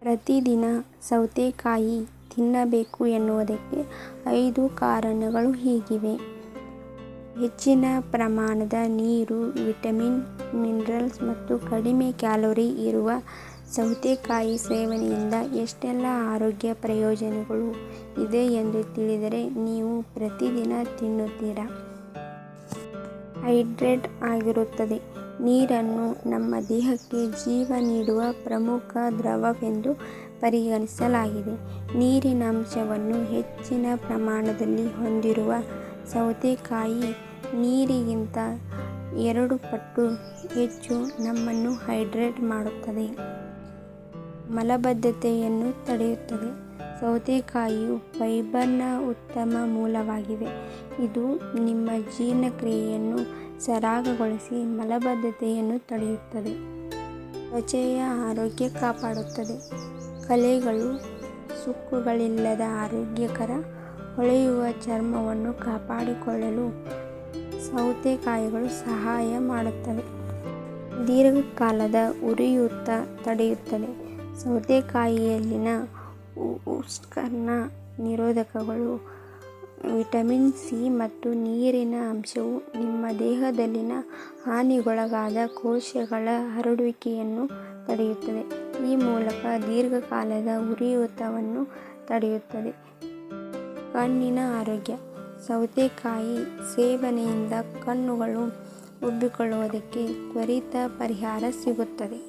ಪ್ರತಿದಿನ ಸೌತೆಕಾಯಿ ತಿನ್ನಬೇಕು ಎನ್ನುವುದಕ್ಕೆ 5 ಕಾರಣಗಳು ಹೀಗಿವೆ. ಹೆಚ್ಚಿನ ಪ್ರಮಾಣದ ನೀರು, ವಿಟಮಿನ್, ಮಿನರಲ್ಸ್ ಮತ್ತು ಕಡಿಮೆ ಕ್ಯಾಲೋರಿ ಇರುವ ಸೌತೆಕಾಯಿ ಸೇವನೆಯಿಂದ ಎಷ್ಟೆಲ್ಲ ಆರೋಗ್ಯ ಪ್ರಯೋಜನಗಳು ಇದೆ ಎಂದು ತಿಳಿದರೆ ನೀವು ಪ್ರತಿದಿನ ತಿನ್ನುತ್ತೀರಾ? ಹೈಡ್ರೇಟ್ ಆಗಿರುತ್ತದೆ. ನೀರನ್ನು ನಮ್ಮ ದೇಹಕ್ಕೆ ಜೀವ ನೀಡುವ ಪ್ರಮುಖ ದ್ರವವೆಂದು ಪರಿಗಣಿಸಲಾಗಿದೆ. ನೀರಿನ ಅಂಶವನ್ನು ಹೆಚ್ಚಿನ ಪ್ರಮಾಣದಲ್ಲಿ ಹೊಂದಿರುವ ಸೌತೆಕಾಯಿ ನೀರಿಗಿಂತ 2 ಪಟ್ಟು ಹೆಚ್ಚು ನಮ್ಮನ್ನು ಹೈಡ್ರೇಟ್ ಮಾಡುತ್ತದೆ. ಮಲಬದ್ಧತೆಯನ್ನು ತಡೆಯುತ್ತದೆ. ಸೌತೆಕಾಯಿಯು ಫೈಬರ್ನ ಉತ್ತಮ ಮೂಲವಾಗಿದೆ. ಇದು ನಿಮ್ಮ ಜೀರ್ಣಕ್ರಿಯೆಯನ್ನು ಸರಾಗಗೊಳಿಸಿ ಮಲಬದ್ಧತೆಯನ್ನು ತಡೆಯುತ್ತದೆ. ತ್ವಚೆಯ ಆರೋಗ್ಯ ಕಾಪಾಡುತ್ತದೆ. ಕಲೆಗಳು, ಸುಕ್ಕುಗಳಿಲ್ಲದ ಆರೋಗ್ಯಕರ, ಹೊಳೆಯುವ ಚರ್ಮವನ್ನು ಕಾಪಾಡಿಕೊಳ್ಳಲು ಸೌತೆಕಾಯಿಗಳು ಸಹಾಯ ಮಾಡುತ್ತವೆ. ದೀರ್ಘಕಾಲದ ಉರಿಯೂತ ತಡೆಯುತ್ತದೆ. ಸೌತೆಕಾಯಿಯಲ್ಲಿನ ಉಷ್ಣ ನಿರೋಧಕಗಳು, ವಿಟಮಿನ್ ಸಿ ಮತ್ತು ನೀರಿನ ಅಂಶವು ನಿಮ್ಮ ದೇಹದಲ್ಲಿನ ಹಾನಿಗೊಳಗಾದ ಕೋಶಗಳ ಹರಡುವಿಕೆಯನ್ನು ತಡೆಯುತ್ತದೆ. ಈ ಮೂಲಕ ದೀರ್ಘಕಾಲದ ಉರಿಯೂತವನ್ನು ತಡೆಯುತ್ತದೆ. ಕಣ್ಣಿನ ಆರೋಗ್ಯ. ಸೌತೆಕಾಯಿ ಸೇವನೆಯಿಂದ ಕಣ್ಣುಗಳು ಉಬ್ಬಿಕೊಳ್ಳುವುದಕ್ಕೆ ತ್ವರಿತ ಪರಿಹಾರ ಸಿಗುತ್ತದೆ.